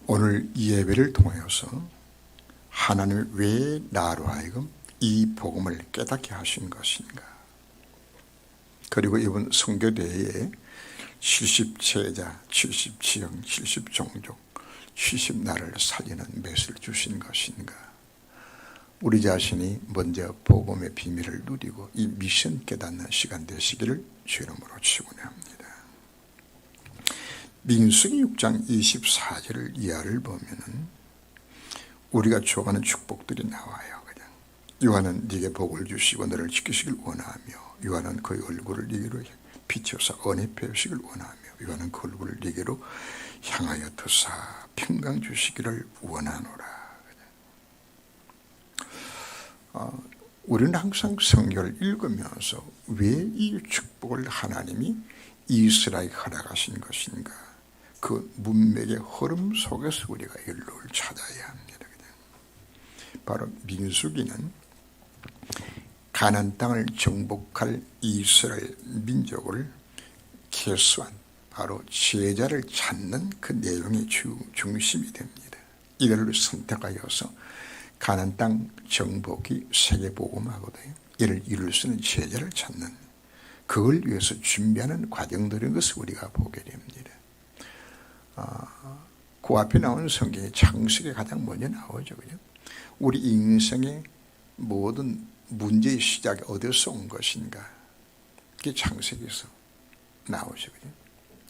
오늘 예배를 통하여서 하나님이 왜 나로 하여금 이 복음을 깨닫게 하신 것인가, 그리고 이번 성교대회에 70제자, 70지형, 70종족, 70나라를 살리는 메시를 주신 것인가, 우리 자신이 먼저 복음의 비밀을 누리고 이 미션 깨닫는 시간 되시기를 주 이름으로 축원합니다. 민수기 6장 24절을 이하를 보면은 우리가 좋아하는 축복들이 나와요. 그냥 여호와는 네게 복을 주시고 너를 지키시길 원하며, 여호와는 그의 얼굴을 네게로 비춰서 은혜 베푸시길 원하며, 여호와는 그 얼굴을 네게로 향하여 드사 평강 주시기를 원하노라. 우리는 항상 성경을 읽으면서 왜 이 축복을 하나님이 이스라엘에 허락하신 것인가, 그 문맥의 흐름 속에서 우리가 일로를 찾아야 합니다. 바로 민수기는 가나안 땅을 정복할 이스라엘 민족을 계수한 바로 제자를 찾는 그 내용의 중심이 됩니다. 이들을 선택하여서 가나안 땅 정복이 세계복음화거든요. 이를 이룰 수 있는 제자를 찾는, 그걸 위해서 준비하는 과정들인 것을 우리가 보게 됩니다. 그 앞에 나오는 성경의 창세기 가장 먼저 나오죠. 그죠? 우리 인생의 모든 문제의 시작이 어디서 온 것인가, 그게 창세기에서 나오죠. 그죠?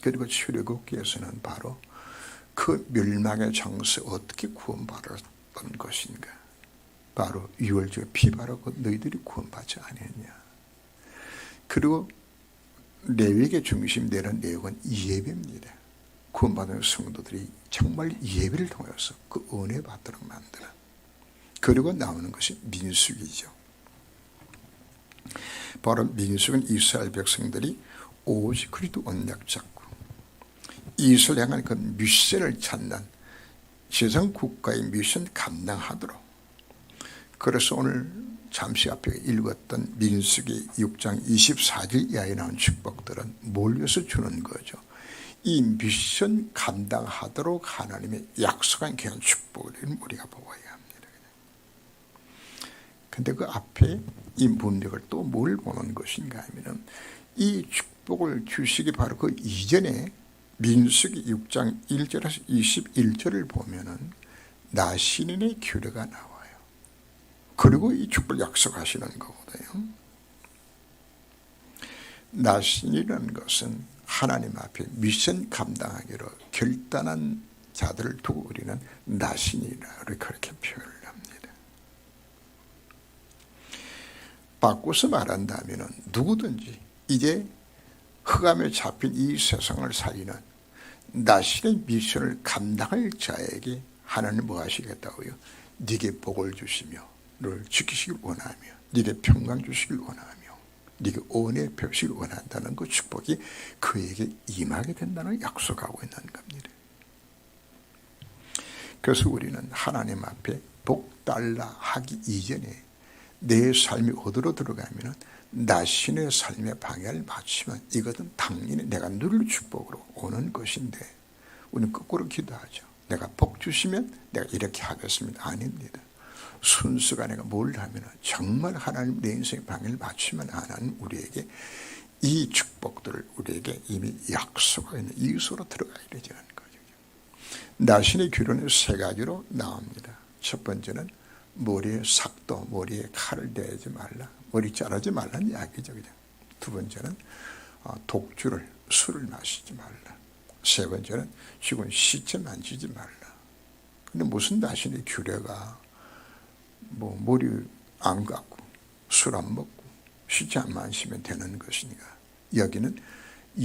그리고 출애굽기에서는 바로 그 멸망의 장소 어떻게 구원받았던 것인가, 바로 유월절 피 바르고 너희들이 구원받지 않았냐. 그리고 레위기의 중심 되는 내용은 예배입니다. 구원받은 성도들이 정말 예배를 통해서 그 은혜 받도록 만드는, 그리고 나오는 것이 민수기죠. 바로 민수기는 이스라엘 백성들이 오직 그리스도 언약 잡고 이스라엘 향한 그 미션을 찾는, 세상 국가의 미션 감당하도록, 그래서 오늘 잠시 앞에 읽었던 민수기 6장 24절 이하에 나온 축복들은 뭘 위해서 주는 거죠? 이 미션 감당하도록 하나님의 약속한 귀한 축복을 우리가 보아야 합니다. 근데 그 앞에 이 문맥을 또 뭘 보는 것인가 하면은, 이 축복을 주시기 바로 그 이전에 민수기 6장 1절에서 21절을 보면은 나신인의 규례가 나와요. 그리고 이 축복을 약속하시는 거거든요. 나신이라는 것은 하나님 앞에 미션 감당하기로 결단한 자들을 두고 우리는 나신이라 그렇게 표현을 합니다. 바꿔서 말한다면 누구든지 이제 흑암에 잡힌 이 세상을 살리는 나신의 미션을 감당할 자에게 하나님 뭐 하시겠다고요? 네게 복을 주시며 너를 지키시길 원하며, 네게 평강 주시길 원하며, 네게 은혜 베푸시길 원한다는 그 축복이 그에게 임하게 된다는 약속하고 있는 겁니다. 그래서 우리는 하나님 앞에 복 달라 하기 이전에 내 삶이 어디로 들어가면 나신의 삶의 방향을 맞추면 이것은 당연히 내가 누릴 축복으로 오는 것인데, 우리는 거꾸로 기도하죠. 내가 복 주시면 내가 이렇게 하겠습니다. 아닙니다. 순수가 내가 뭘 하면 정말 하나님 내 인생의 방향을 맞추면 하나님 우리에게 이 축복들을 우리에게 이미 약속하고 있는 이유로 들어가야 되는 거죠. 나신의 규례는 세 가지로 나옵니다. 첫 번째는 머리에 삭도, 머리에 칼을 대지 말라, 머리 자르지 말라는 이야기죠. 그냥. 두 번째는 독주를, 술을 마시지 말라. 세 번째는 죽은 시체 만지지 말라. 근데 무슨 나신의 규례가 뭐 머리 안 감고 술 안 먹고 시체 안 마시면 되는 것이니까, 여기는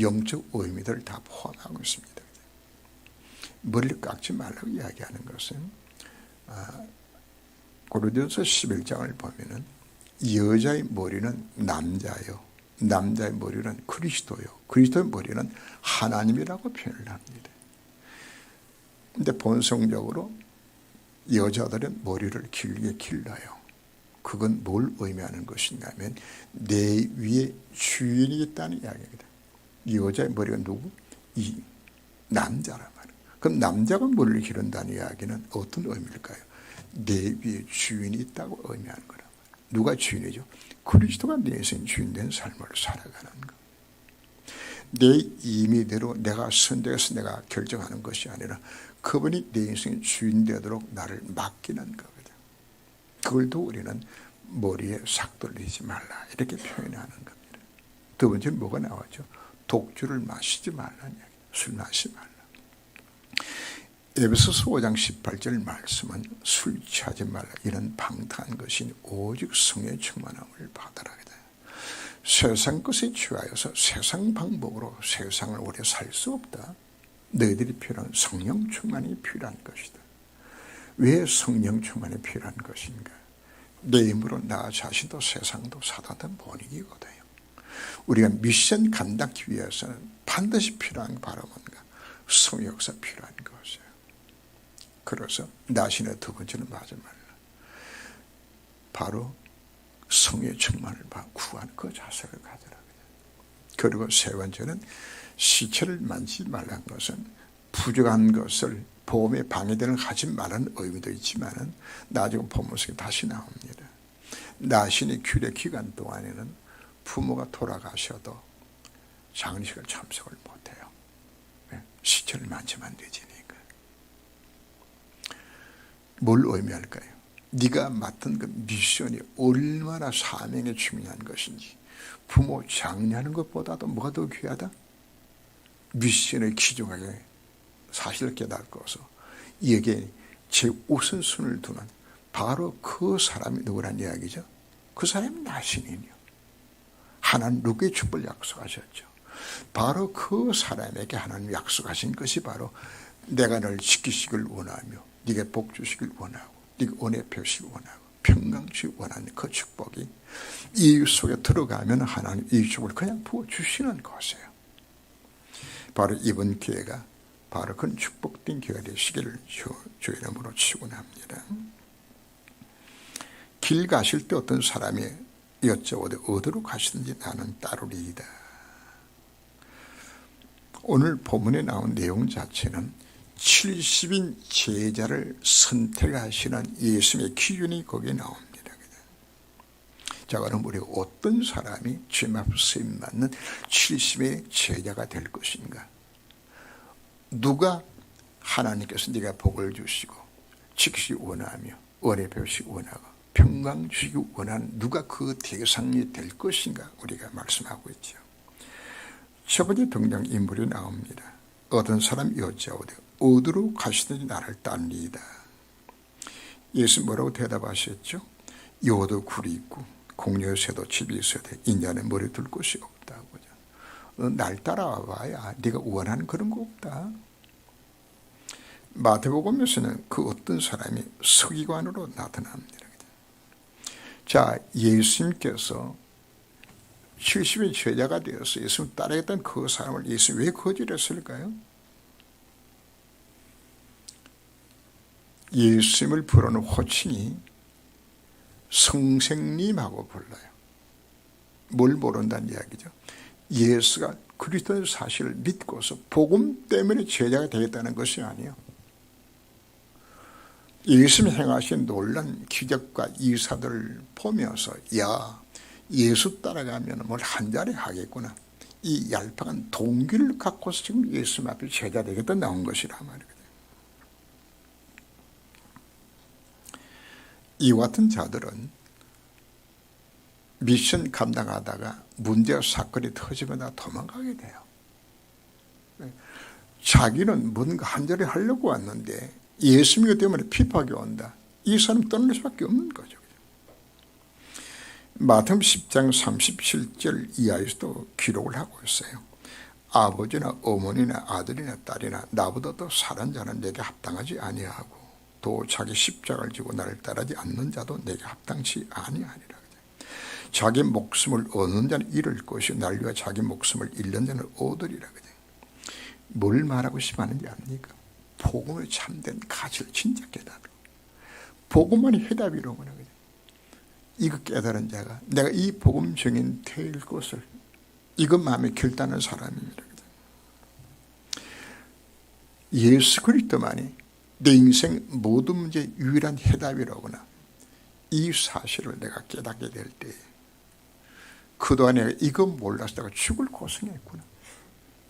영적 의미들을 다 포함하고 있습니다. 머리를 깎지 말라고 이야기하는 것은 고린도서 11장을 보면은 여자의 머리는 남자요, 남자의 머리는 그리스도요, 그리스도의 머리는 하나님이라고 표현을 합니다. 근데 본성적으로 여자들은 머리를 길게 길러요. 그건 뭘 의미하는 것인가 하면 내 위에 주인이 있다는 이야기입니다. 여자의 머리가 누구? 이 남자란 말이에요. 그럼 남자가 머리를 기른다는 이야기는 어떤 의미일까요? 내 위에 주인이 있다고 의미하는 거란 말이에요. 누가 주인이죠? 그리스도가 내 인생 주인된 삶을 살아가는 것. 내 임의대로 내가 선택해서 내가 결정하는 것이 아니라 그분이 내 인생의 주인 되도록 나를 맡기는 거거든. 그걸 또 우리는 머리에 삭 돌리지 말라 이렇게 표현하는 겁니다. 두 번째는 뭐가 나왔죠? 독주를 마시지 말라는 이야기. 술 마시지 말라. 에베소서 5장 18절 말씀은 술 취하지 말라 이런 방탕한 것이 오직 성의 충만함을 받으라. 세상 것에 취하여서 세상 방법으로 세상을 오래 살 수 없다. 너희들이 필요한 성령 충만이 필요한 것이다. 왜 성령 충만이 필요한 것인가? 내 힘으로 나 자신도 세상도 사다던 본이거든요. 우리가 미션 감당하기 위해서는 반드시 필요한 게 바로 뭔가 성의 역사 필요한 것이에요. 그래서 나신의 두 번째는 맞아 말라. 바로 성의 충만을 구하는 그 자세를 가져라. 그리고 세 번째는 시체를 만지지 말라는 것은 부족한 것을 보험에 방해되는 하지 말라는 의미도 있지만 나중에 본문 속에 다시 나옵니다. 나신의 규례 기간 동안에는 부모가 돌아가셔도 장례식을 참석을 못해요. 시체를 만지면 안 되지니까. 뭘 의미할까요? 네가 맡은 그 미션이 얼마나 사명에 중요한 것인지, 부모 장례하는 것보다도 뭐가 더 귀하다? 미션을 귀중하게 사실을 깨닫고서 이에게 제 우선순위를 두는 바로 그 사람이 누구란 이야기죠? 그 사람이 나신이요. 하나님 누구의 축복을 약속하셨죠? 바로 그 사람에게 하나님 약속하신 것이 바로 내가 널 지키시길 원하며 네가 복 주시길 원하고 네가 은혜 펴시길 원하고 평강 주시길 원하는 그 축복이 이 속에 들어가면 하나님 이 축복을 그냥 부어주시는 것이에요. 바로 이번 기회가 바로 그 축복된 기회가 되시기를 주 이름으로 축원합니다. 길 가실 때 어떤 사람이 여쭤보되 어디로 가시든지 나는 따르리이다. 오늘 본문에 나온 내용 자체는 70인 제자를 선택하시는 예수님의 기준이 거기에 나옵니다. 자, 그럼 우리가 어떤 사람이 주님 앞에 쓰임 받는 70의 제자가 될 것인가? 누가 하나님께서 네가 복을 주시고 지키시기 원하며 은혜 베푸시기 원하고 평강 주시기 원하는 누가 그 대상이 될 것인가 우리가 말씀하고 있죠. 첫 번째 등장인물이 나옵니다. 어떤 사람이 여짜오되 어디로 가시든지 나를 따르리이다. 예수 뭐라고 대답하셨죠? 여도 굴이 있고 공녀의 새도 집이 있어야 돼. 인자는 머리 둘 곳이 없다고. 날 따라와 봐야 네가 원하는 그런 거 없다. 마태복음에서는 그 어떤 사람이 서기관으로 나타납니다. 자, 예수님께서 70의 제자가 되어서 예수님 따라했던 그 사람을 예수님 왜 거절했을까요? 예수님을 부르는 호칭이 선생님하고 불러요. 뭘 모른다는 이야기죠? 예수가 그리스도의 사실을 믿고서 복음 때문에 제자가 되겠다는 것이 아니에요. 예수님이 행하신 놀라운 기적과 이사들을 보면서 야, 예수 따라가면 뭘 한 자리 하겠구나. 이 얄팍한 동기를 갖고서 지금 예수님 앞에 제자 되겠다 나온 것이라 말이거든요. 이와 같은 자들은 미션 감당하다가 문제와 사건이 터지거나 도망가게 돼요. 자기는 뭔가 한 자리 하려고 왔는데 예수님이 때문에 핍박이 온다. 이 사람 떠날 수밖에 없는 거죠. 마태복음 10장 37절 이하에서도 기록을 하고 있어요. 아버지나 어머니나 아들이나 딸이나 나보다 더 사랑하는 자는 내게 합당하지 아니하고 또 자기 십자가를 지고 나를 따르지 않는 자도 내게 합당치 아니하리라. 자기 목숨을 얻는 자는 잃을 것이요 날 위하여 자기 목숨을 잃는 자는 얻으리라. 뭘 말하고 싶어 하는지 압니까? 복음의 참된 가치를 진짜 깨달아. 복음만이 해답이로구나. 이거 깨달은 자가 내가 이 복음 증인 될 것을 이것 마음에 결단한 사람입니다. 예수 그리스도만이 내 인생 모든 문제의 유일한 해답이라거나 이 사실을 내가 깨닫게 될 때 그동안 내가 이거 몰라서 내가 죽을 고생했구나.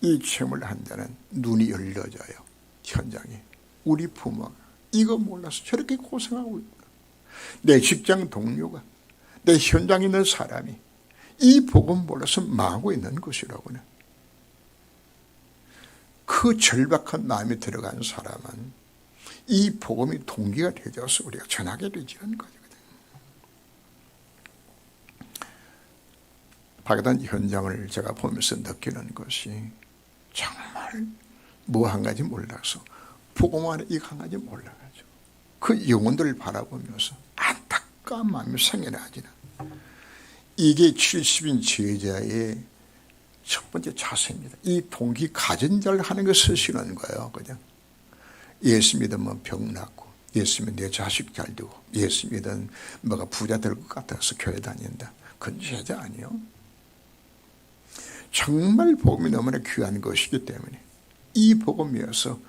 이 체험을 한 자는 눈이 열려져요. 현장에 우리 부모가 이거 몰라서 저렇게 고생하고 있구나. 내 직장 동료가, 내 현장에 있는 사람이 이 복음 몰라서 망하고 있는 것이라고는. 그 절박한 마음이 들어간 사람은 이 복음이 동기가 되어서 우리가 전하게 되지는 거거든요. 박해단 현장을 제가 보면서 느끼는 것이 정말 뭐 한 가지 몰라서 복음 안에 이거 한 가지 몰라가지고 그 영혼들을 바라보면서 안타까운 마음이 생겨나지는. 이게 70인 제자의 첫 번째 자세입니다. 이 동기 가진 자를 하는 거 쓰시는 거예요. 그냥 예수 믿으면 병 낫고, 예수 믿으면 내 자식 잘 되고, 예수 믿으면 뭐가 부자 될 것 같아서 교회 다닌다. 그건 제자 아니에요. 정말 복음이 너무나 귀한 것이기 때문에 이 복음이어서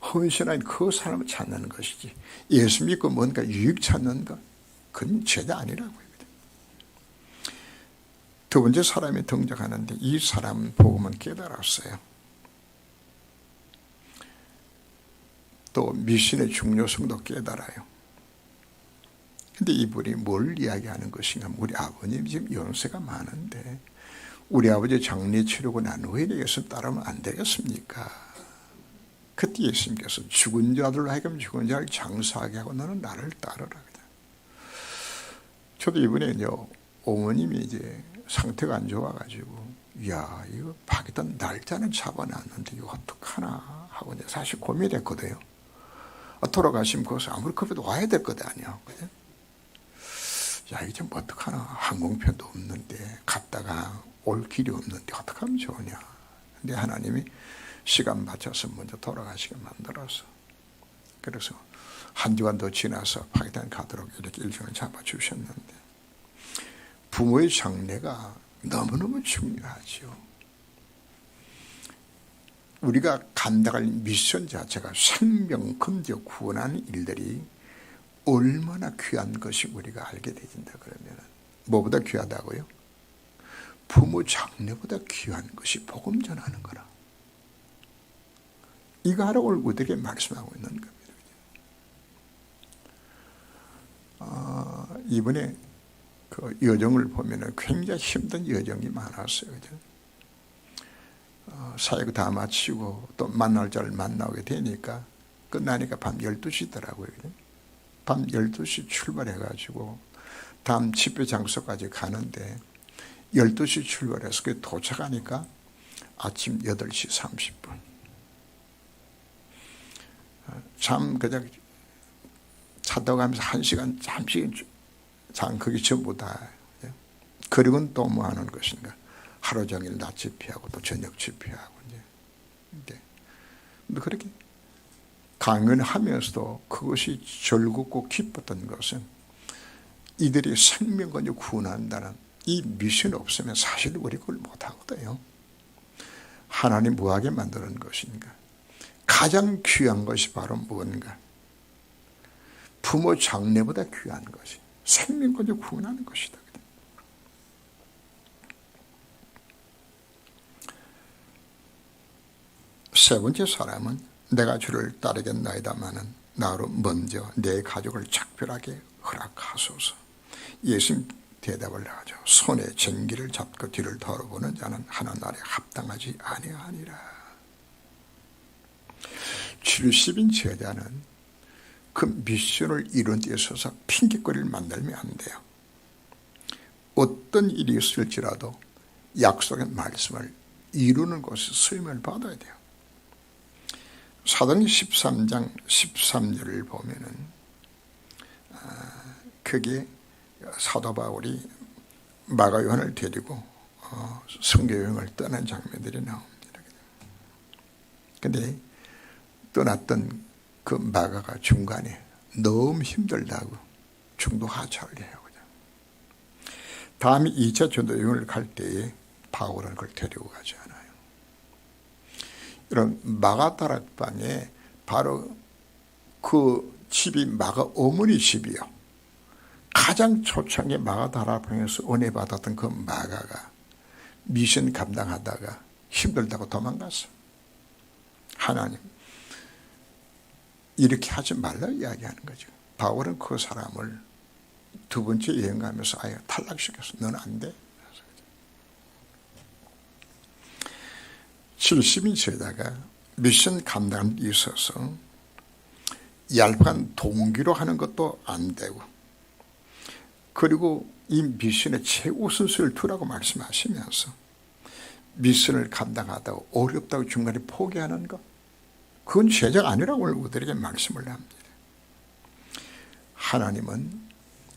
헌신한 그 사람을 찾는 것이지, 예수 믿고 뭔가 유익 찾는 것, 그건 제자 아니라고요. 두 번째 사람이 등장하는데 이 사람은 복음은 깨달았어요. 또 미신의 중요성도 깨달아요. 근데 이분이 뭘 이야기하는 것인가? 우리 아버님 지금 연세가 많은데 우리 아버지 장례 치르고 난 후에 예수 따르면 안 되겠습니까? 그때 예수님께서 죽은 자들로 하여금 죽은 자를 장사하게 하고 너는 나를 따르라. 저도 이번에 어머님이 이제 상태가 안 좋아가지고, 야, 이거 박해단 날짜는 잡아놨는데 이거 어떡하나 하고 이제 사실 고민했거든요. 돌아가시면 거기서 아무리 급해도 와야 될 것 아니야. 그죠? 야, 이게 좀 어떡하나. 항공편도 없는데, 갔다가 올 길이 없는데 어떡하면 좋으냐. 근데 하나님이 시간 맞춰서 먼저 돌아가시게 만들어서, 그래서 한 주간 더 지나서 박해단 가도록 이렇게 일정을 잡아주셨는데, 부모의 장례가 너무너무 중요하죠. 우리가 감당할 미션 자체가 생명 건져 구원하는 일들이 얼마나 귀한 것이 우리가 알게 되진다 그러면 뭐보다 귀하다고요? 부모 장례보다 귀한 것이 복음 전하는 거라. 이거 하라고 우리에게 말씀하고 있는 겁니다. 이번에 그 여정을 보면 굉장히 힘든 여정이 많았어요. 그죠? 사역 다 마치고 또 만날 자를 만나게 되니까 끝나니까 밤 12시더라고요. 밤 12시 출발해가지고 다음 집회 장소까지 가는데 12시 출발해서 그 도착하니까 아침 8시 30분. 참 그냥 차 타고 가면서 1시간 잠시 거기 전부 다. 그리고는 또 뭐 하는 것인가? 하루 종일 낮 집회하고 또 저녁 집회하고 이제. 근데 그렇게 강연하면서도 그것이 즐겁고 기뻤던 것은 이들이 생명까지 구원한다는 이 미션이 없으면 사실 우리 그걸 못하거든요. 하나님 뭐하게 만드는 것인가? 가장 귀한 것이 바로 무엇인가? 부모 장례보다 귀한 것이 생명까지 구원하는 것이다. 세 번째 사람은 내가 주를 따르겠나이다마는 나로 먼저 내 가족을 작별하게 허락하소서. 예수님 대답을 하죠. 손에 쟁기를 잡고 뒤를 돌아보는 자는 하나님 나라에 합당하지 아니하니라. 70인 제자는 그 미션을 이룬 데 있어서 핑계거리를 만들면 안 돼요. 어떤 일이 있을지라도 약속의 말씀을 이루는 곳에서 수임을 받아야 돼요. 사도행전 13장 13절을 보면은 그게 사도 바울이 마가 요한을 데리고 선교 여행을 떠난 장면들이 나옵니다. 근데 떠났던 그 마가가 중간에 너무 힘들다고 중도 하차를 해요. 다음에 2차 전도 여행을 갈 때에 바울은 그걸 데리고 가지 않아요. 이런 마가 다락방에 바로 그 집이 마가 어머니 집이요. 가장 초창기 마가 다락방에서 은혜 받았던 그 마가가 미션 감당하다가 힘들다고 도망갔어. 하나님 이렇게 하지 말라 이야기하는 거죠. 바울은 그 사람을 두 번째 여행 가면서 아예 탈락시켰어. 너는 안 돼. 70인 세다가 미션 감당에 있어서 얄팍한 동기로 하는 것도 안 되고, 그리고 이 미션의 최우선순위를 두라고 말씀하시면서 미션을 감당하다가 어렵다고 중간에 포기하는 것, 그건 죄가 아니라고 우리들에게 말씀을 합니다. 하나님은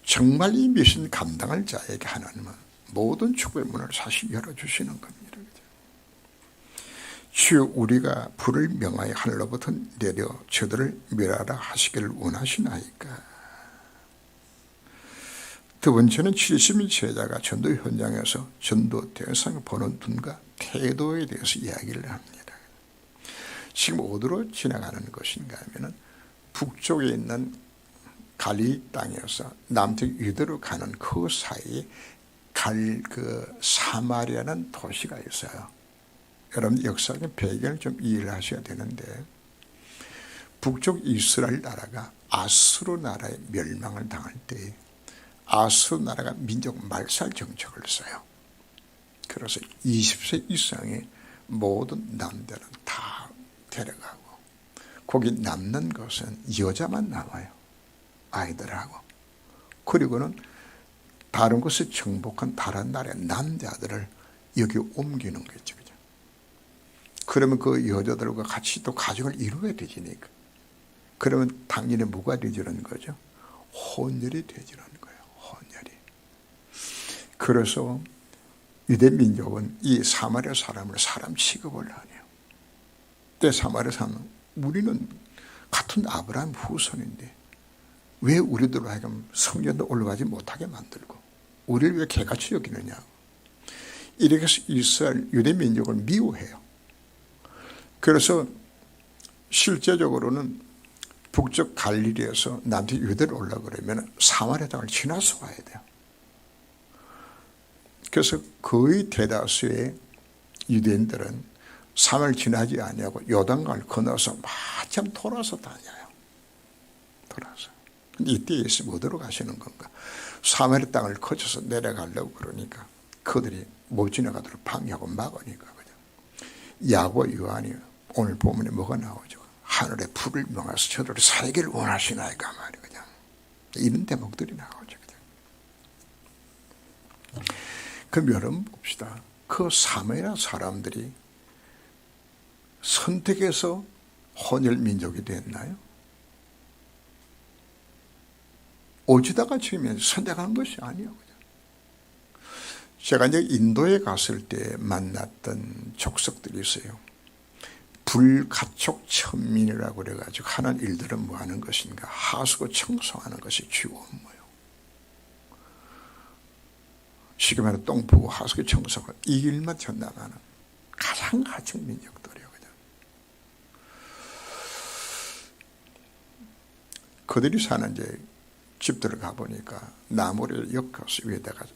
정말 이 미션 감당할 자에게 하나님은 모든 축복의 문을 사실 열어주시는 겁니다. 주여, 우리가 불을 명하여 하늘로부터 내려 저들을 멸하라 하시기를 원하시나이까. 두 번째는 70인 제자가 전도 현장에서 전도 대상을 보는 눈과 태도에 대해서 이야기를 합니다. 지금 어디로 지나가는 것인가 하면 북쪽에 있는 갈릴리 땅에서 남쪽 유대로 가는 그 사이에 사마리아라는 도시가 있어요. 여러분 역사적인 배경을 좀 이해를 하셔야 되는데, 북쪽 이스라엘 나라가 아수르 나라의 멸망을 당할 때 아수르 나라가 민족 말살 정책을 써요. 그래서 20세 이상의 모든 남들은 다 데려가고 거기 남는 것은 여자만 남아요. 아이들하고. 그리고는 다른 곳에 정복한 다른 나라의 남자들을 여기 옮기는 거죠. 그러면 그 여자들과 같이 또 가정을 이루어야 되지니까. 그러면 당연히 뭐가 되지는 거죠? 혼혈이 되지는 거예요. 혼혈이. 그래서 유대 민족은 이 사마리아 사람을 사람 취급을 안 해요. 때 사마리아 사람은 우리는 같은 아브라함 후손인데 왜 우리들로 하여금 성전도 올라가지 못하게 만들고 우리를 왜 개같이 여기느냐. 이렇게 해서 이스라엘 유대 민족을 미워해요. 그래서 실제적으로는 북쪽 갈릴리에서 남쪽 유대로 올라가고 그러면 사마리아 땅을 지나서 와야 돼요. 그래서 거의 대다수의 유대인들은 산을 지나지 아니하고 요단강을 건너서 마침 돌아서 다녀요. 돌아서. 근데 이때 예수님 어디로 가시는 건가? 사마리아 땅을 거쳐서 내려가려고 그러니까 그들이 못 지나가도록 방해하고 막으니까. 야고와 요한이 오늘 본문에 뭐가 나오죠? 하늘에 불을 명하서 저들을 살기를 원하시나이까 말이에요. 그냥 이런 대목들이 나오죠. 그럼 여러분 봅시다. 그 사마리아 사람들이 선택해서 혼혈 민족이 됐나요? 오지다가 지금 선택한 것이 아니에요. 제가 이제 인도에 갔을 때 만났던 족속들이 있어요. 불가촉 천민이라고 그래가지고 하는 일들은 뭐 하는 것인가? 하수구 청소하는 것이 주 업무예요. 쉽게 말해 똥 푸고 하수구 청소하고 이 일만 전담하는 가장 하층 민족들이에요. 그들이 사는 이제 집들을 가보니까 나무를 엮어서 위에다가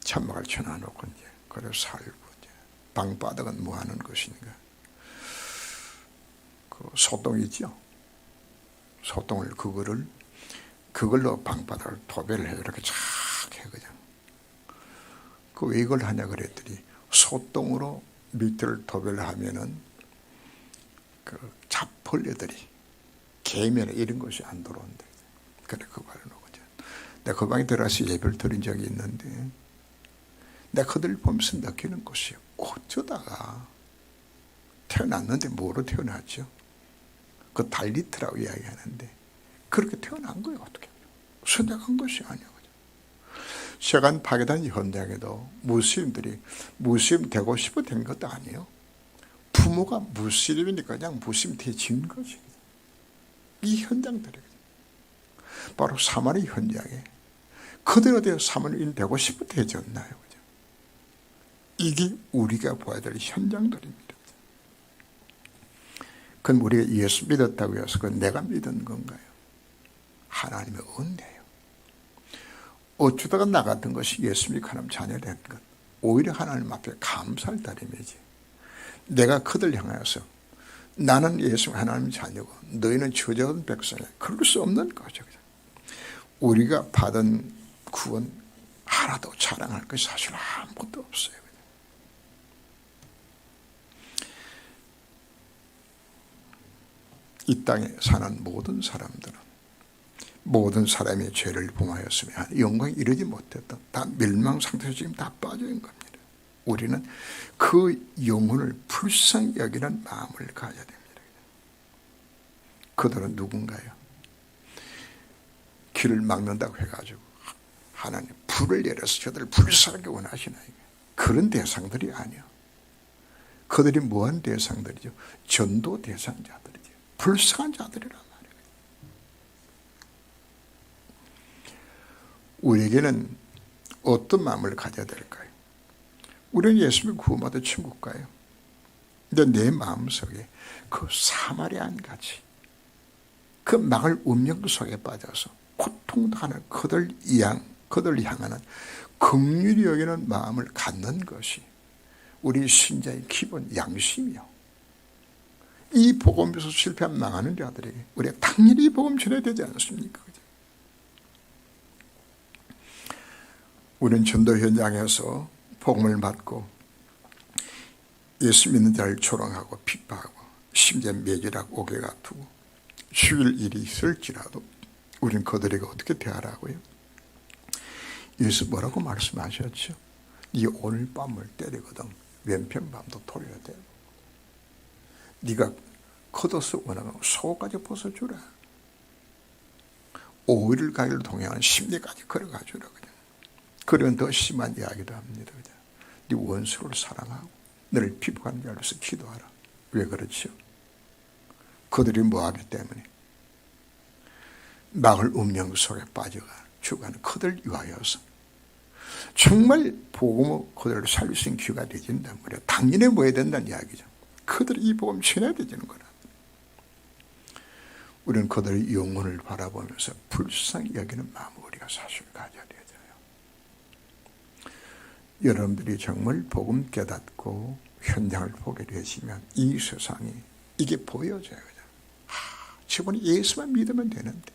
천막을 쳐놔놓고 이제 그래서 살고, 이제 방바닥은 뭐 하는 것인가? 그 소똥 있죠? 소똥을 그걸로 방바닥을 도배를 해요. 이렇게 쫙 해 그냥. 그 왜 이걸 하냐 그랬더니 소똥으로 밑을 도배를 하면은 그 잡벌레들이 개미나 이런 것이 안 들어온대. 그래 그 발을 놓고죠. 내가 그 방에 들어가서 예배를 드린 적이 있는데 내가 그들을 보면서 느끼는 것이 어쩌다가 태어났는데 뭐로 태어났죠? 그 달리트라고 이야기하는데 그렇게 태어난 거예요. 어떻게 선택한 것이 아니에요. 세관 파괴단 현장에도 무슬림들이 무슬림 되고 싶어 된 것도 아니에요. 부모가 무슬림이니까 그냥 무슬림 되진 거지. 이 현장들이 바로 사마리 현장에 그대로 되어 사마리인 되고 싶어 되졌나요? 이게 우리가 봐야 될 현장들입니다. 그럼 우리가 예수 믿었다고 해서 그건 내가 믿은 건가요? 하나님의 은혜예요. 어쩌다가 나 같은 것이 예수 믿고 하나님 자녀 된 것, 오히려 하나님 앞에 감사할 따름이지. 내가 그들 향하여서 나는 예수 하나님 자녀고 너희는 저주받은 백성이야, 그럴 수 없는 거죠. 우리가 받은 구원 하나도 자랑할 것이 사실 아무것도 없어요. 이 땅에 사는 모든 사람들은 모든 사람이 죄를 범하였으며 영광에 이르지 못했던 다 멸망 상태에서 지금 다 빠져 있는 겁니다. 우리는 그 영혼을 불쌍히 여기는 마음을 가져야 됩니다. 그들은 누군가요? 길을 막는다고 해가지고 하나님 불을 내려서 저들을 불쌍하게 원하시나? 그런 대상들이 아니요. 그들이 뭐한 대상들이죠? 전도 대상자들이죠. 불쌍한 자들이란 말이에요. 우리에게는 어떤 마음을 가져야 될까요? 우리는 예수를 구원받아 천국 가요. 근데 내 마음속에 그 사마리아인 같이 그 막을 운명 속에 빠져서 고통하는 그들 향하는 긍휼히 여기는 마음을 갖는 것이 우리 신자의 기본 양심이요. 이 복음에서 실패하면 망하는 자들에게 우리가 당연히 이 복음 전해야 되지 않습니까? 우리는 전도 현장에서 복음을 받고 예수 믿는 자를 조롱하고 핍박하고 심지어 매질하고 옥에가 두고 죽일 일이 있을지라도 우리는 그들에게 어떻게 대하라고요? 예수 뭐라고 말씀하셨죠? 네 오늘 밤을 때리거든 왼편 밤도 돌려야 돼. 네가 겉옷을 원하면 속옷까지 벗어주라. 5일 가기를 동행하는 심리까지 걸어가 주라. 그런 더 심한 이야기도 합니다. 네 원수를 사랑하고 너를 핍박하는 자를 위해서 기도하라. 왜 그렇죠? 그들이 뭐하기 때문에 막을 운명 속에 빠져가 죽어가는 그들 위하여서 정말 복음으로 그들을 살릴 수 있는 기회가 되진단 말이야. 당연히 뭐 해야 된다는 이야기죠. 그들이 이 복음 전해야 되는 거라. 우리는 그들의 영혼을 바라보면서 불쌍히 여기는 마음을 우리가 사실 가져야 되죠. 여러분들이 정말 복음 깨닫고 현장을 보게 되시면 이 세상이 이게 보여져요. 저번에 예수만 믿으면 되는데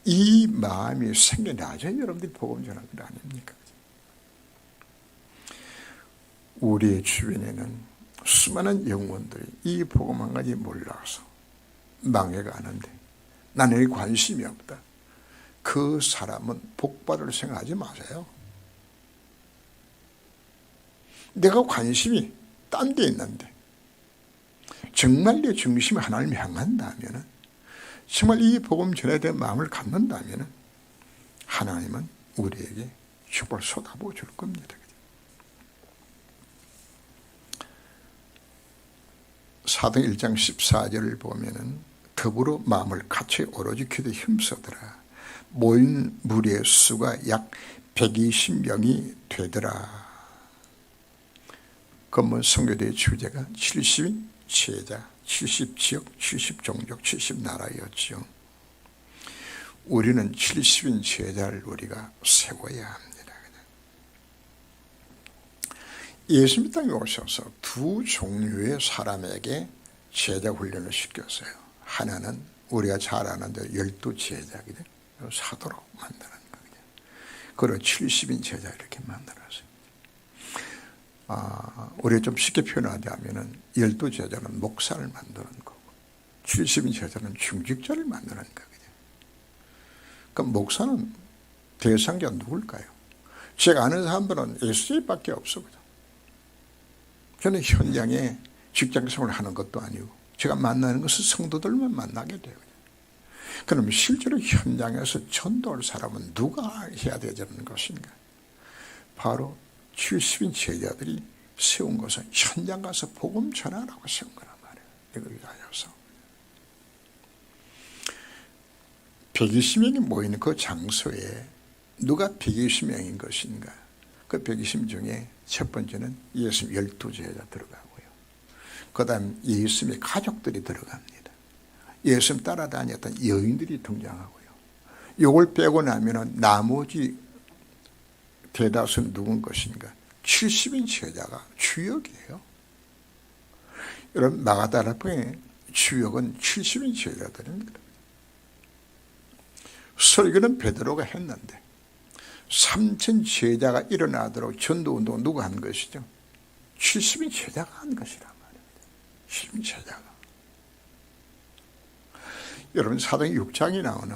이 마음이 생겨나죠. 여러분들이 복음 전하는 거 아닙니까? 우리의 주변에는 수많은 영혼들이 이 복음 한 가지 몰라서 망해가는데 나는 관심이 없다. 그 사람은 복받을 생각하지 마세요. 내가 관심이 딴 데 있는데 정말 내 중심이 하나님을 향한다면 정말 이 복음 전해야 될 마음을 갖는다면 하나님은 우리에게 축복을 쏟아부어 줄 겁니다. 사도행 1장 14절을 보면은 더불어 마음을 같이 오로지 기도에 힘쓰더라. 모인 무리의 수가 약 120명이 되더라. 그러면 선교대의 주제가 70인 제자, 70지역, 70종족, 70나라였죠. 우리는 70인 제자를 우리가 세워야 합니다. 예수님 땅에 오셔서 두 종류의 사람에게 제자 훈련을 시켰어요. 하나는 우리가 잘 아는 대로 12제자거든요. 사도로 만드는 거거든요. 그리고 70인 제자 이렇게 만들었어요. 우리가 좀 쉽게 표현하자면 12제자는 목사를 만드는 거고 70인 제자는 중직자를 만드는 거거든요. 그럼 목사는 대상자 누굴까요? 제가 아는 사람들은 예수님밖에 없어요. 저는 현장에 직장생활을 하는 것도 아니고 제가 만나는 것은 성도들만 만나게 돼요. 그럼 실제로 현장에서 전도할 사람은 누가 해야 되는 것인가? 바로 70인 제자들이 세운 것은 현장 가서 복음 전하라고 세운 거란 말이에요. 이걸 위하여서 120명이 모이는 그 장소에 누가 120명인 것인가? 그 120명 중에 첫 번째는 예수 12제자 들어가고요. 그 다음 예수님의 가족들이 들어갑니다. 예수님 따라다녔던 여인들이 등장하고요. 이걸 빼고 나면 나머지 대다수는 누군 것인가? 70인 제자가 주역이에요. 여러분, 마가다락방의 주역은 70인 제자들입니다. 설교는 베드로가 했는데 3천 제자가 일어나도록 전도운동은 누가 한 것이죠? 70인 제자가 한 것이란 말입니다. 70인 제자가. 여러분, 사도행 6장에 나오는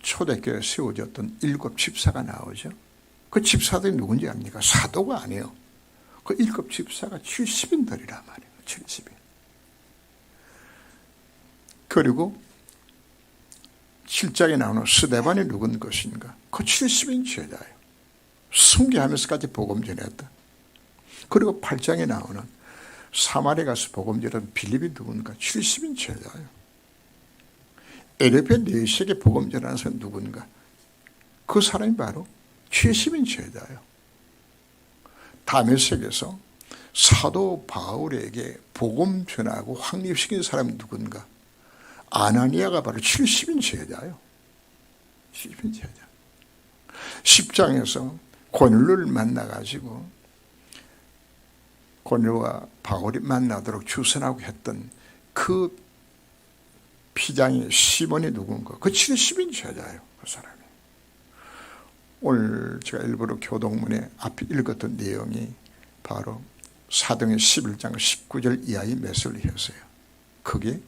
초대교회에 세워졌던 7 집사가 나오죠. 그 집사들이 누군지 압니까? 사도가 아니에요. 그 7 집사가 70인들이란 말이에요. 70인. 그리고 7장에 나오는 스데반이 누군 것인가? 그 70인 제자예요. 순교하면서까지 복음 전했다. 그리고 8장에 나오는 사마리아 가서 복음 전했던 빌립이 누군가? 70인 제자예요. 에레베 네시에게 복음 전하는 사람은 누군가? 그 사람이 바로 70인 제자예요. 다메섹에서 사도 바울에게 복음 전하고 확립시킨 사람이 누군가? 아나니아가 바로 70인 제자예요. 70인 제자. 10장에서 고넬료를 만나가지고 고넬료와 바울이 만나도록 주선하고 했던 그 피장의 시몬이 누군가? 그 70인 제자예요. 그 사람이. 오늘 제가 일부러 교동문에 앞에 읽었던 내용이 바로 사도행전 11장 19절 이하의 메시지였어요. 그게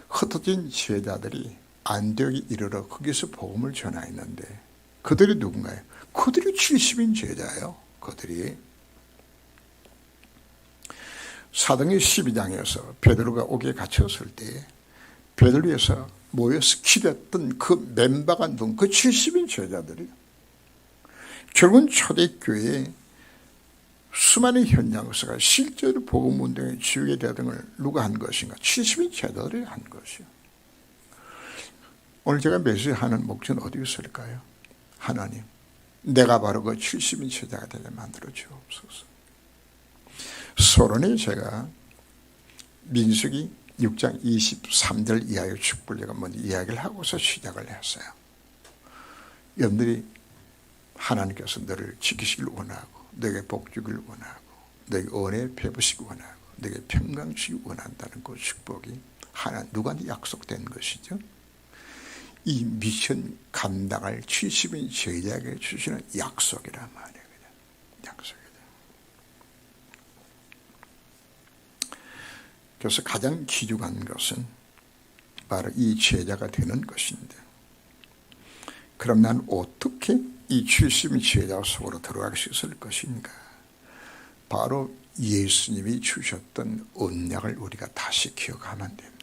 흩어진 제자들이 안디옥에 이르러 거기서 복음을 전하였는데 그들이 누군가요? 그들이 70인 제자예요. 그들이. 사도행전 12장에서 베드로가 옥에 갇혔을 때 베들리에서 모여서 기도했던 그 멤버가 누군? 그 70인 제자들이에요. 결국은 초대교회에 수많은 현장에서가 실제로 복음운동에 지우게 되던 걸 누가 한 것인가? 70인 제자들이 한 것이요. 오늘 제가 메시지하는 목적은 어디 있을까요? 하나님, 내가 바로 그 70인 제자가 되게 만들어 주옵소서. 소론에 제가 민수기 6장 23절 이하의 축복을 제가 먼저 이야기를 하고서 시작을 했어요. 여러분들이 하나님께서 너를 지키시길 원하고 너에게 복 주길 원하고 너에게 은혜 베푸시기 원하고 너에게 평강 주시기 원한다는 그 축복이 누구한테 약속된 것이죠. 이 미션 감당할 70인 제자에게 주시는 약속이란 말이에요. 약속이다. 그래서 가장 귀중한 것은 바로 이 제자가 되는 것인데, 그럼 난 어떻게 이 70인 제자 속으로 들어갈 수 있을 것인가? 바로 예수님이 주셨던 언약을 우리가 다시 기억하면 됩니다.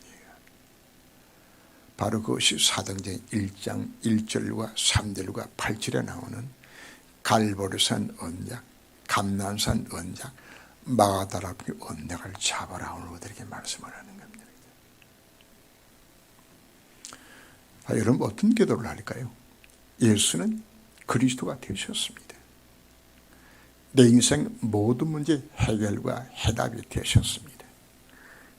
바로 그것이 사도행전 1장 1절과 3절과 8절에 나오는 갈보리산 언약, 감난산 언약, 마가다락의 언약을 잡아라, 오늘 우리에게 말씀을 하는 겁니다. 여러분, 어떤 기도를 할까요? 예수는 그리스도가 되셨습니다. 내 인생 모든 문제 해결과 해답이 되셨습니다.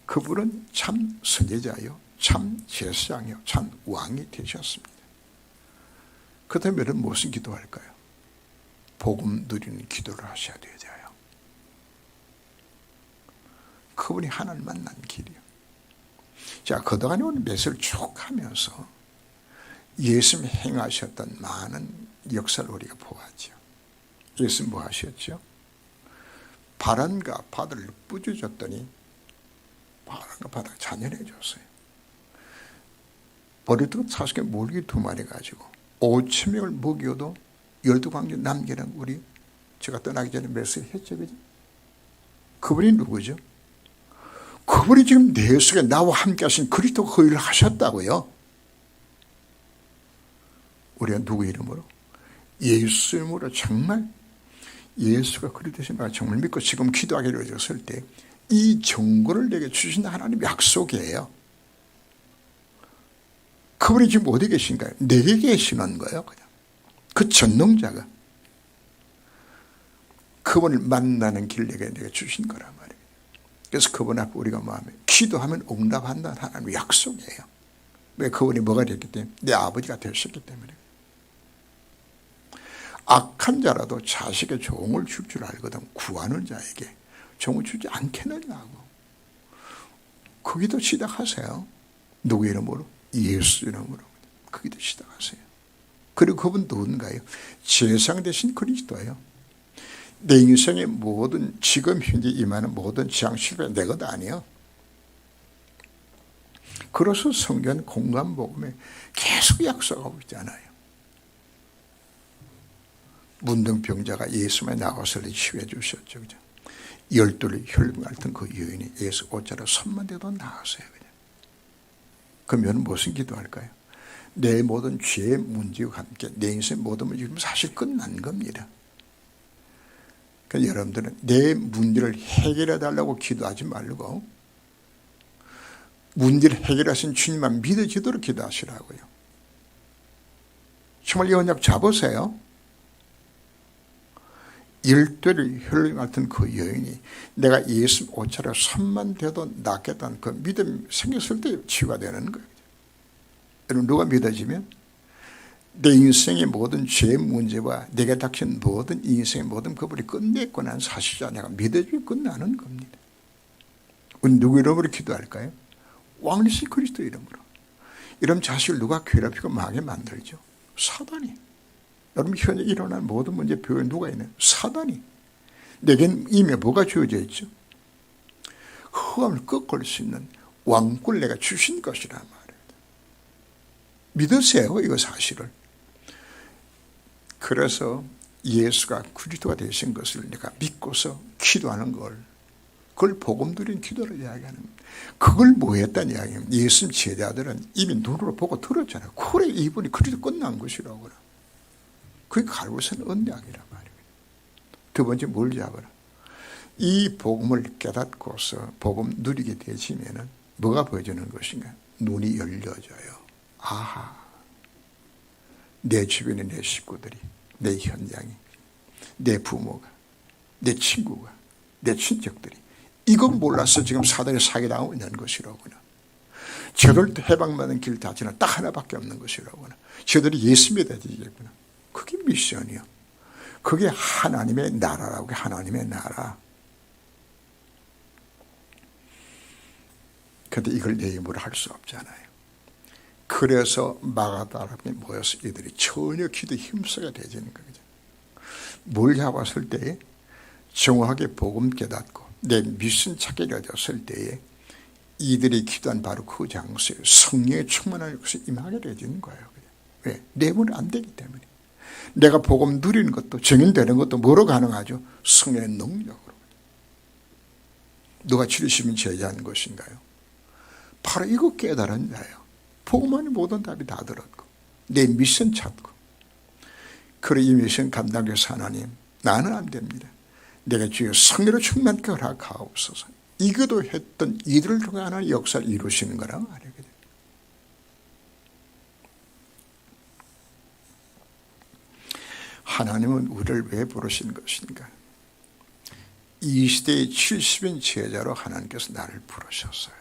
그분은 참 선지자요, 참 제사장이요, 참 왕이 되셨습니다. 그다음에 여러분 무슨 기도할까요? 복음 누리는 기도를 하셔야 되죠. 그분이 하나님 만난 길이요. 자, 그동안에 오늘 메시지를 쭉 하면서 예수님이 행하셨던 많은 역사를 우리가 보았죠. 예수님 뭐 하셨죠? 바람과 바다를 부어줬더니 바람과 바다가 잔연해졌어요. 버리도 40개 물기 2마리 가지고 5,000명을 먹여도 12광주 남기는 우리 제가 떠나기 전에 메시지 했죠. 그죠? 그분이 누구죠? 그분이 지금 내 속에 나와 함께 하신 그리스도 그 일을 하셨다고요. 우리가 누구 이름으로? 예수 이름으로 정말 예수가 그리스도신 바 정말 믿고 지금 기도하기로 해줬을 때 이 정보를 내게 주신 하나님 약속이에요. 그분이 지금 어디 계신가요? 내게 계시는 거예요. 그냥. 그 전능자가 그분을 만나는 길 내게 주신 거란 말이에요. 그래서 그분 앞에 우리가 뭐하면 기도하면 응답한다는 하나님의 약속이에요. 왜? 그분이 뭐가 됐기 때문에? 내 아버지가 되셨기 때문에. 악한 자라도 자식의 종을 줄 줄 알거든 구하는 자에게 종을 주지 않겠느냐고. 거기도 시작하세요. 누구 이름으로? 예수 이름으로. 거기도 시작하세요. 그리고 그분 누군가요? 제상 대신 그리스도예요. 내 인생의 모든 지금 현재 임하는 모든 지향 실패 내 것 아니에요. 그래서 성경 공감복음에 계속 약속하고 있잖아요. 문둥병자가 예수만 나와서 치유해 주셨죠. 그죠? 12를 혈병 앓던 그 여인이 예수 옷자락 손만 대도 나았어요. 그냥. 그러면 무슨 기도할까요? 내 모든 죄의 문제와 함께 내 인생 모든 문제 사실 끝난 겁니다. 그러니까 여러분들은 내 문제를 해결해 달라고 기도하지 말고 문제를 해결하신 주님만 믿어지도록 기도하시라고요. 정말 이 언약 잡으세요. 12를 혈류 같은 그 여인이 내가 예수 옷자락 손만 대도 낫겠다는 그 믿음이 생겼을 때 치유가 되는 거예요. 여러분 누가 믿어지면 내 인생의 모든 죄 문제와 내게 닥친 모든 인생의 모든 그분이 끝냈고 난 사실자 내가 믿어지면 끝나는 겁니다. 우리 누구 이름으로 기도할까요? 왕이신 그리스도 이름으로. 이런 자식을 누가 괴롭히고 망하게 만들죠? 사단이. 여러분 현재 일어난 모든 문제 배우에 누가 있나요? 사단이. 내겐 이미 뭐가 주어져 있죠? 흑암을 꺾을 수 있는 왕권을 내가 주신 것이란 말이에요. 믿으세요 이거 사실을. 그래서 예수가 그리스도가 되신 것을 내가 믿고서 기도하는 걸 그걸 복음 드린 기도를 이야기하는 겁니다. 그걸 뭐 했다는 이야기입니다. 예수님 제자들은 이미 눈으로 보고 들었잖아요. 그래 이분이 그리스도 끝난 것이라고. 그게 갈고선 언약이란 말이에요. 두 번째 뭘 잡아라? 이 복음을 깨닫고서 복음 누리게 되시면은 뭐가 보여지는 것인가? 눈이 열려져요. 아하, 내 주변에 내 식구들이, 내 현장이, 내 부모가, 내 친구가, 내 친척들이 이건 몰라서 지금 사단에 사기당하고 있는 것이라구나. 저들도 해방받는 길 자체는 딱 하나밖에 없는 것이라구나. 저들이 예수 믿어야겠구나. 그게 미션이요. 그게 하나님의 나라라고. 하나님의 나라. 그런데 이걸 내 힘으로 할 수 없잖아요. 그래서 마가다락에 모여서 이들이 전혀 기도 힘쓰게 되지는 거죠. 뭘 잡았을 때에 정확하게 복음 깨닫고 내 미션 찾게 되었을 때에 이들이 기도한 바로 그 장소에 성령의 충만한 것이 임하게 되는 거예요. 왜? 내면 안 되기 때문에. 내가 복음 누리는 것도 정인되는 것도 뭐로 가능하죠? 성령의 능력으로. 누가 치르시면 제자한 것인가요? 바로 이거 깨달은 자예요. 복음만이 모든 답이 다 들었고 내 미션 찾고 그래 이 미션 감당해서 하나님 나는 안 됩니다. 내가 주의 성령으로 충만케 허락하옵소서. 이거도 했던 이들을 통해 하나님 역사를 이루시는 거라고 말이에요. 하나님은 우리를 왜 부르신 것인가? 이 시대의 70인 제자로 하나님께서 나를 부르셨어요.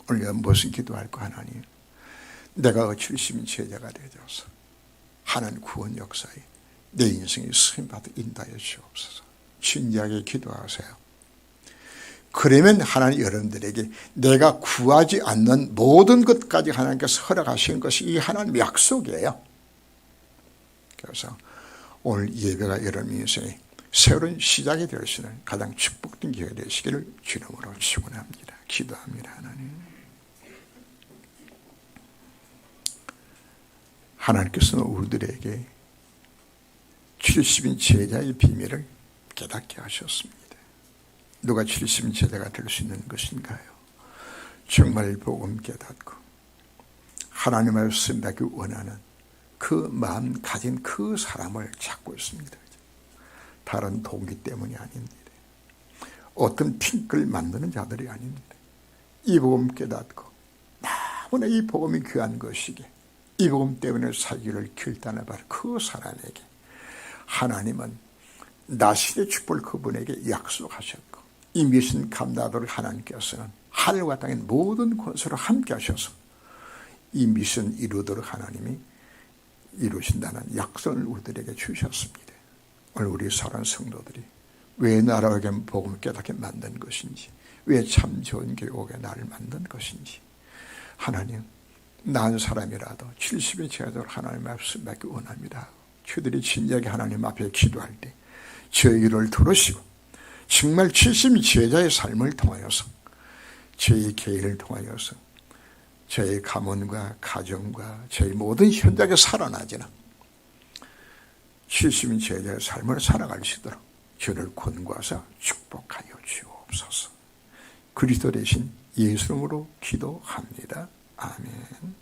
오늘 무슨 기도할까 하나님? 내가 70인 제자가 되어서 하나님 구원 역사에 내 인생에 쓰임받아 인도하여 주옵소서. 진지하게 기도하세요. 그러면 하나님 여러분들에게 내가 구하지 않는 모든 것까지 하나님께서 허락하시는 것이 이 하나님의 약속이에요. 그래서 오늘 예배가 여러분 인생에 새로운 시작이 될 수 있는 가장 축복된 기회가 되시기를 주님으로 축원합니다. 기도합니다. 하나님께서는 우리들에게 70인 제자의 비밀을 깨닫게 하셨습니다. 누가 70인 제자가 될 수 있는 것인가요? 정말 복음 깨닫고 하나님 말씀 받기 원하는 그 마음 가진 그 사람을 찾고 있습니다. 다른 동기 때문이 아닙니다. 어떤 핑크를 만드는 자들이 아닙니다. 이 복음 깨닫고 너무나 이 복음이 귀한 것이기에 이 복음 때문에 살기를 결단해 바로 그 사람에게 하나님은 나신의 축복을 그분에게 약속하셨고 이 미션 감당하도록 하나님께서는 하늘과 땅의 모든 권세로 함께 하셔서 이 미션 이루도록 하나님이 이루신다는 약속을 우리들에게 주셨습니다. 오늘 우리 사랑하는 성도들이 왜 나라에게 복음을 깨닫게 만든 것인지, 왜 참 좋은 교육에 나를 만든 것인지, 하나님 난 사람이라도 70의 제자도록 하나님 앞에 맺기 원합니다. 저들이 진지하게 하나님 앞에 기도할 때 저의 기도를 들으시고 정말 70의 제자의 삶을 통하여서 저의 개인을 통하여서 저의 가문과 가정과 저의 모든 현장에 살아나지는 70인 제자의 삶을 살아갈 수 있도록 저를 권고하사 축복하여 주옵소서. 그리스도 대신 예수 이름으로 기도합니다. 아멘.